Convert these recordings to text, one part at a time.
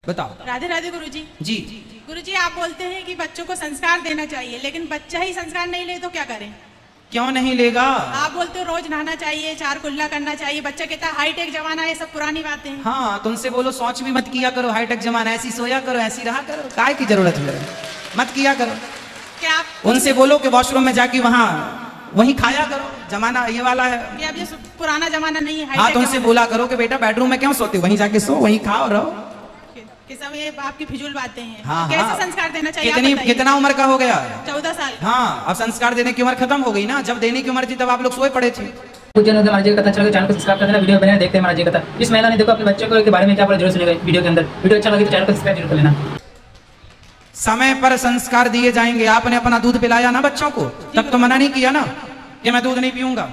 बताओ। राधे राधे गुरुजी। जी गुरुजी, आप बोलते हैं कि बच्चों को संस्कार देना चाहिए, लेकिन बच्चा ही संस्कार नहीं ले तो क्या करें? क्यों नहीं लेगा? आप बोलते हो रोज नहाना चाहिए, 4 कुल्ला करना चाहिए, बच्चा कहता है हाईटेक जमाना है, सब पुरानी बातें हैं। हाँ, तुमसे बोलो शौच भी मत किया करो, हाईटेक जमाना, ऐसी सोया करो, ऐसी रहा करो, काय की जरूरत है, मत किया करो। क्या आप उनसे बोलो कि वॉशरूम में जाके वहाँ वही खाया करो, जमाना ये वाला है। कि अब ये पुराना जमाना नहीं है, हाँ, हाईटेक तो उनसे जमाना बोला करो कि बेटा बेडरूम में क्यों सोते हो, वहीं जाके सो, वहीं खाओ रहो। कि सब ये आपकी फिजूल बातें हैं। हाँ, कैसे हाँ। संस्कार देना चाहिए? कितना उम्र का हो गया? 14 साल। हाँ, अब संस्कार देने की उम्र खत्म हो गई ना, जब देने की उम्र थी तब आप लोग सोए पड़े थे। कुछ जनों महाराज जी का कथा चैनल को सब्सक्राइब कर देना, वीडियो बने देखते हैं महाराज जी का कथा। इस महिला ने देखो अपने बच्चे को के बारे में क्या बोला जरूर सुनेगा वीडियो के अंदर। वीडियो अच्छा लगे तो चैनल को सब्सक्राइब जरूर कर लेना। समय पर संस्कार दिए जाएंगे। आपने अपना दूध पिलाया ना बच्चों को, तब तो मना नहीं किया ना कि मैं दूध नहीं पीऊंगा।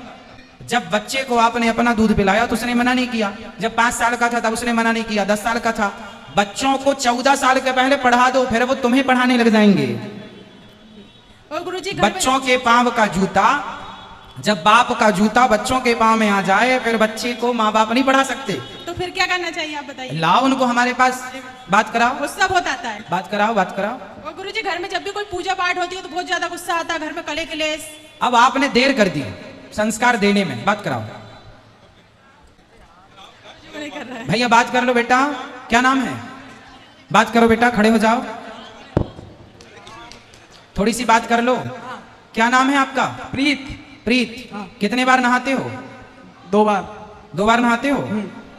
जब बच्चे को आपने अपना दूध पिलाया तो उसने मना नहीं किया। जब 5 साल का था तब उसने मना नहीं किया। 10 साल का था। बच्चों को 14 साल के पहले पढ़ा दो, फिर वो तुम्हें पढ़ाने लग जाएंगे। और गुरुजी, बच्चों के पांव का जूता, जब बाप का जूता बच्चों के पांव में आ जाए फिर बच्चे को माँ बाप नहीं पढ़ा सकते। तो फिर क्या करना चाहिए आप बताइए? लाओ उनको हमारे पास, बात कराओ, गुस्सा बहुत आता है। बात कराओ, बात कराओ। और गुरुजी, घर में जब भी कोई पूजा पाठ होती है तो बहुत ज्यादा गुस्सा आता है, घर में कले कलेश। अब आपने देर कर दी संस्कार देने में, बात कराओ। नहीं कर रहा है। भैया बात कर लो बेटा, क्या नाम है? बात करो बेटा, खड़े हो जाओ, थोड़ी सी बात कर लो। क्या नाम है आपका? प्रीत। प्रीत। कितने बार नहाते हो? 2 बार। 2 बार नहाते हो?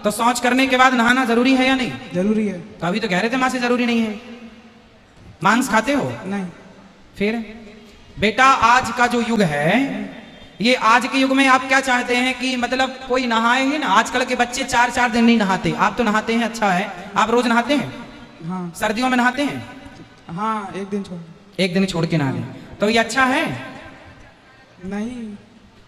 तो शौच करने के बाद नहाना जरूरी है या नहीं? जरूरी है। तो अभी तो कह रहे थे मां से जरूरी नहीं है। मांस खाते हो? नहीं। फिर बेटा, आज का जो युग है, ये आज के युग में आप क्या चाहते हैं कि मतलब कोई नहाए ही ना? आजकल के बच्चे 4-4 दिन नहीं नहाते। आप तो नहाते हैं, अच्छा है। आप रोज नहाते हैं? हाँ। सर्दियों में नहाते हैं? हाँ, एक दिन छोड़। एक दिन छोड़ के नहा लें, तो ये अच्छा है। नहीं।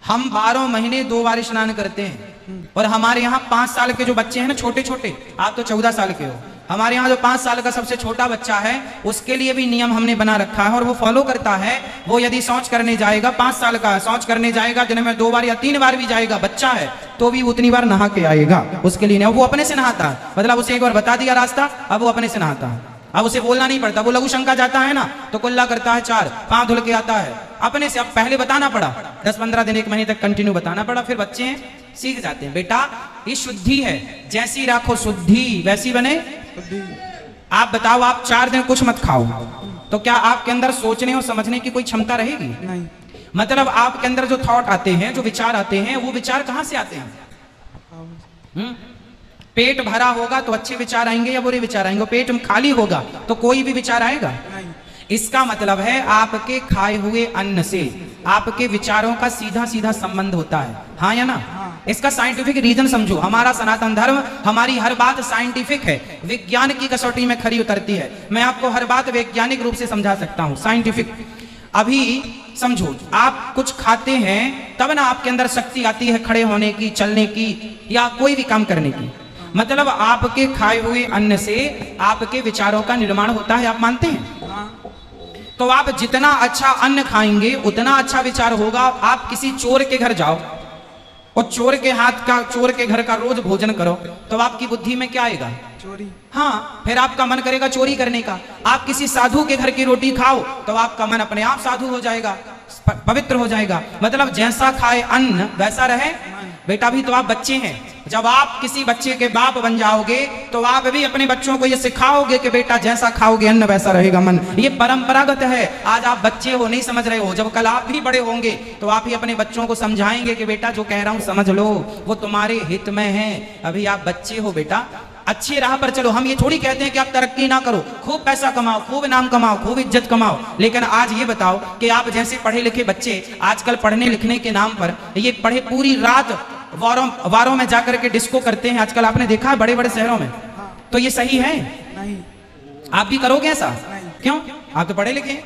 हम 12 महीने 2 बार स्नान करते हैं। और हमारे यहाँ 5 साल के जो बच्चे हैं ना, छोटे छोटे, आप तो 14 साल के हो, हमारे यहाँ जो 5 साल का सबसे छोटा बच्चा है उसके लिए भी नियम हमने बना रखा है और वो फॉलो करता है। वो यदि शौच करने जाएगा, 5 साल का शौच करने जाएगा, दिन में 2 बार या 3 बार भी जाएगा, बच्चा है, तो भी उतनी बार नहा के आएगा। उसके लिए नहीं, वो अपने से नहाता है। मतलब उसे एक बार बता दिया रास्ता, अब वो अपने से नहाता है। अब उसे बोलना नहीं पड़ता। वो लघु शंका जाता है ना तो कुल्ला करता है 4, 5 धुल के आता है अपने से। अब पहले बताना पड़ा, 10-15 दिन 1 महीने तक कंटिन्यू बताना पड़ा, फिर बच्चे सीख जाते हैं। बेटा, ये शुद्धि है, जैसी राखो शुद्धि वैसी बने। आप बताओ, आप 4 दिन कुछ मत खाओ तो क्या आपके अंदर सोचने और समझने की कोई क्षमता रहेगी? नहीं। मतलब आपके अंदर जो थॉट आते हैं, जो विचार आते हैं, वो विचार कहां से आते हैं? पेट भरा होगा तो अच्छे विचार आएंगे या बुरे विचार आएंगे? पेट खाली होगा तो कोई भी विचार आएगा? नहीं। इसका मतलब है आपके खाए हुए अन्न से आपके विचारों का सीधा सीधा संबंध होता है। हाँ या ना? हाँ। इसका साइंटिफिक रीजन समझो। हमारा सनातन धर्म, हमारी हर बात साइंटिफिक है, विज्ञान की कसौटी में खरी उतरती है। मैं आपको हर बात वैज्ञानिक रूप से समझा सकता हूँ, साइंटिफिक। अभी समझो, आप कुछ खाते हैं तब ना आपके अंदर शक्ति आती है खड़े होने की, चलने की, या कोई भी काम करने की। मतलब आपके खाए हुए अन्न से आपके विचारों का निर्माण होता है, आप मानते हैं? हाँ। तो आप जितना अच्छा अन्न खाएंगे उतना अच्छा विचार होगा। आप किसी चोर के घर जाओ और चोर के घर का रोज भोजन करो तो आपकी बुद्धि में क्या आएगा? चोरी। हाँ, फिर आपका मन करेगा चोरी करने का। आप किसी साधु के घर की रोटी खाओ तो आपका मन अपने आप साधु हो जाएगा, पवित्र हो जाएगा। मतलब जैसा खाए अन्न वैसा रहे। बेटा, भी तो आप बच्चे हैं, जब आप किसी बच्चे के बाप बन जाओगे तो आप भी अपने बच्चों को ये सिखाओगे कि बेटा जैसा खाओगे अन्न वैसा रहेगा मन। ये परंपरागत है। आज आप बच्चे हो, नहीं समझ रहे हो, जब कल आप भी बड़े होंगे तो आप ही अपने बच्चों को समझाएंगे कि बेटा जो कह रहा हूं समझ लो, वो तुम्हारे हित में है। अभी आप बच्चे हो बेटा, अच्छी राह पर चलो। हम ये थोड़ी कहते हैं कि आप तरक्की ना करो, खूब पैसा कमाओ, खूब नाम कमाओ, खूब इज्जत कमाओ, लेकिन आज ये बताओ कि आप जैसे पढ़े लिखे बच्चे आजकल पढ़ने लिखने के नाम पर ये पढ़े पूरी रात वारों में जाकर के डिस्को करते हैं आजकल, आपने देखा है बड़े बड़े शहरों में। तो ये सही है? नहीं। आप भी करोगे ऐसा? नहीं। क्यों? आप तो पढ़े लिखे हैं।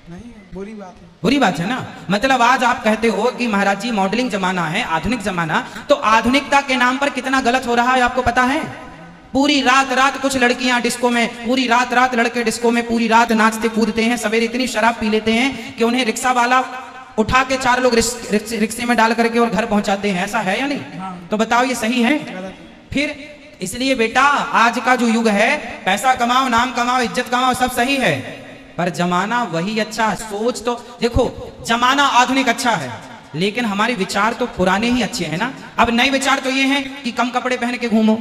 नहीं, बुरी बात है। बुरी बात है ना? मतलब आज आप कहते हो कि महाराज जी मॉडलिंग जमाना है, आधुनिक जमाना, तो आधुनिकता के नाम पर कितना गलत हो रहा है आपको पता है? पूरी रात कुछ लड़कियां डिस्को में, पूरी रात लड़के डिस्को में पूरी रात नाचते कूदते हैं, सवेरे इतनी शराब पी लेते हैं कि उन्हें रिक्शा वाला उठा के 4 लोग रिक्शे में डाल करके और घर पहुंचाते हैं। ऐसा है या नहीं? हाँ। तो बताओ ये सही है? गलत। फिर इसलिए बेटा आज का जो युग है, पैसा कमाओ, नाम कमाओ, इज्जत कमाओ, सब सही है, पर जमाना वही अच्छा है। सोच तो देखो, जमाना आधुनिक अच्छा है, लेकिन हमारे विचार तो पुराने ही अच्छे हैं ना। अब नए विचार तो ये हैं कि कम कपड़े पहन के घूमो,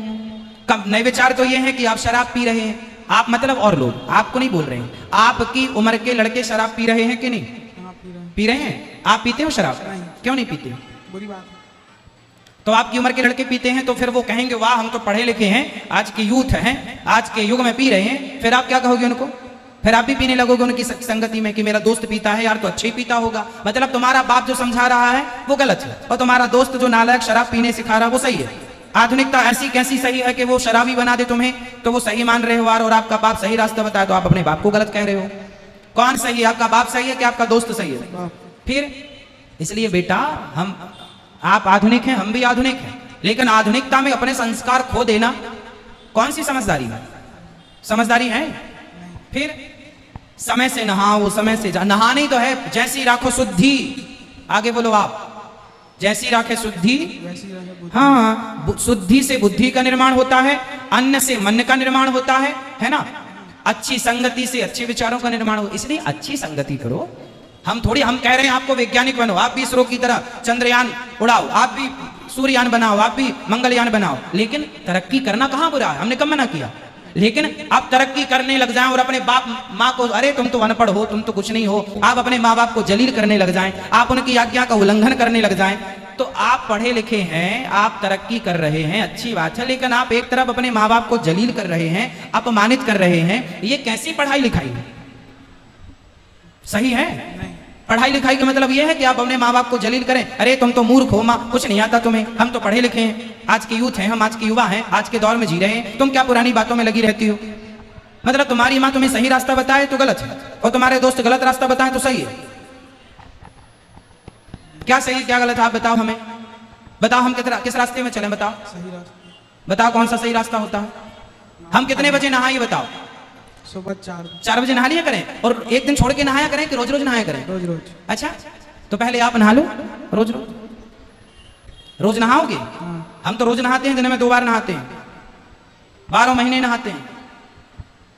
कम नए विचार तो ये हैं कि आप शराब पी रहे हैं, आप मतलब और लोग, आपको नहीं बोल रहे हैं, आपकी उम्र के लड़के शराब पी रहे हैं कि नहीं? हाँ पी रहे हैं। पी रहे हैं? आप पीते हो शराब? नहीं। क्यों नहीं पीते? बुरी बात है। तो आपकी उम्र के लड़के पीते हैं तो फिर वो कहेंगे वाह हम तो पढ़े लिखे हैं, आज के यूथ हैं, आज के युग में पी रहे हैं, फिर आप क्या कहोगे उनको? फिर आप भी पीने लगोगे उनकी संगति में कि मेरा दोस्त पीता है यार तो अच्छे ही पीता होगा। मतलब तुम्हारा बाप जो समझा रहा है वो गलत है, और तुम्हारा दोस्त जो नालायक शराब पीने सिखा रहा है वो सही है। आधुनिकता ऐसी कैसी सही है कि वो शराबी बना दे तुम्हें, तो वो सही मान रहे हो, और आपका बाप सही रास्ता बताए तो आप अपने बाप को गलत कह रहे हो। कौन सही है? आपका बाप सही है कि आपका दोस्त सही है? फिर इसलिए बेटा आप आधुनिक हैं, हम भी आधुनिक हैं, लेकिन आधुनिकता में अपने संस्कार खो देना कौन सी समझदारी है? समझदारी है? फिर समय से नहाओ, समय से जा, नहानी तो है जैसी राखो शुद्धि, आगे बोलो आप, जैसी राखे शुद्धि, वैसी रहे बुद्धि। हाँ, शुद्धि से बुद्धि का निर्माण होता है, अन्न से मन का निर्माण होता है ना, अच्छी संगति से अच्छे विचारों का निर्माण हो। इसलिए अच्छी संगति करो। हम कह रहे हैं आपको वैज्ञानिक बनो, आप भी इसरो की तरह चंद्रयान उड़ाओ, आप भी सूर्ययान बनाओ, आप भी मंगलयान बनाओ, लेकिन तरक्की करना कहाँ बुरा है? हमने कब मना किया? लेकिन आप तरक्की करने लग जाएं और अपने बाप माँ को, अरे तुम तो अनपढ़ हो, तुम तो कुछ नहीं हो, आप अपने माँ बाप को जलील करने लग जाएं, आप उनकी आज्ञा का उल्लंघन करने लग जाएं, तो आप पढ़े लिखे हैं, आप तरक्की कर रहे हैं, अच्छी बात है, लेकिन आप एक तरफ अपने माँ बाप को जलील कर रहे हैं, अपमानित कर रहे हैं। ये कैसी पढ़ाई लिखाई है? सही है? पढ़ाई लिखाई का मतलब यह है कि आप अपने माँ बाप को जलील करें, अरे तुम तो मूर्ख हो, माँ कुछ नहीं आता तुम्हें, हम तो पढ़े लिखे हैं, आज के यूथ हैं, हम आज के युवा हैं, आज के दौर में जी रहे हैं, तुम क्या पुरानी बातों में लगी रहती हो? मतलब तुम्हारी माँ तुम्हें सही रास्ता बताए तो गलत है, और तुम्हारे दोस्त गलत रास्ता बताए तो सही है। क्या सही क्या गलत है आप बताओ हमें, बताओ हम किस रास्ते में चले, बताओ सही रास्ता। बताओ कौन सा सही रास्ता होता है? हम कितने बजे नहाए बताओ? सुबह 4 बजे नहा लिया करें, और एक दिन छोड़ के नहाया करें कि रोज रोज नहाया करें? रोज रोज। अच्छा, तो पहले आप नहा लो, रोज रोज रोज नहाओगे? हम तो रोज नहाते हैं, दिन में 2 बार नहाते हैं, 12 महीने नहाते हैं।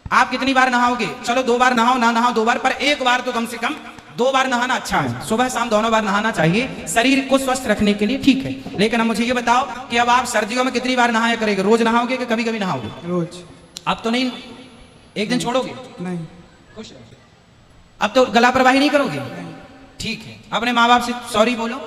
आप कितनी बार नहाओगे? चलो 2 बार नहाओ, ना नहाओ 2 बार, पर एक बार तो कम से कम 2 बार नहाना अच्छा है, सुबह शाम दोनों बार नहाना चाहिए, शरीर को स्वस्थ रखने के लिए, ठीक है। लेकिन अब मुझे ये बताओ कि अब आप सर्दियों में कितनी बार नहाया करेंगे? रोज नहाओगे कि कभी कभी नहाओगे? रोज। अब तो नहीं, एक दिन छोड़ोगे? नहीं। खुश रहो। अब तो गला प्रवाही नहीं करोगे? ठीक है, अपने माँ बाप से सॉरी बोलो।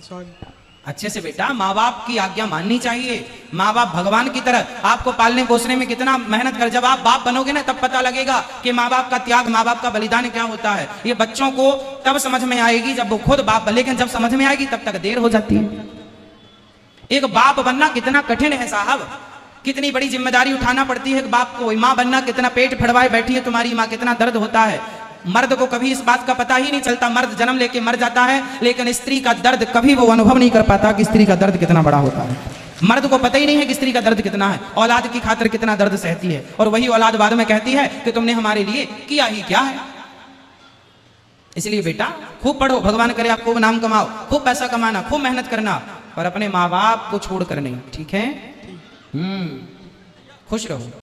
सॉरी। अच्छे से बेटा, माँ बाप की आज्ञा माननी चाहिए। माँ बाप भगवान की तरह आपको पालने पोसने में कितना मेहनत कर, जब आप बाप बनोगे ना तब पता लगेगा कि माँ बाप का त्याग, माँ बाप का बलिदान क्या होता है। ये बच्चों को तब समझ में आएगी जब वो खुद बाप, लेकिन जब समझ में आएगी तब तक देर हो जाती है। एक बाप बनना कितना कठिन है साहब, कितनी बड़ी जिम्मेदारी उठाना पड़ती है एक बाप को। माँ बनना कितना, पेट फड़वाए बैठी है तुम्हारी माँ, कितना दर्द होता है। मर्द को कभी इस बात का पता ही नहीं चलता, मर्द जन्म लेके मर जाता है, लेकिन स्त्री का दर्द कभी वो अनुभव नहीं कर पाता कि स्त्री का दर्द कितना बड़ा होता है। मर्द को पता ही नहीं है कि स्त्री का दर्द कितना है, औलाद की खातिर कितना दर्द सहती है, और वही औलाद बाद में कहती है कि तुमने हमारे लिए किया ही क्या है। इसलिए बेटा खूब पढ़ो, भगवान करे आप खूब नाम कमाओ, खूब पैसा कमाना, खूब मेहनत करना, पर अपने माँ बाप को छोड़ कर नहीं, ठीक है? खुश रहो।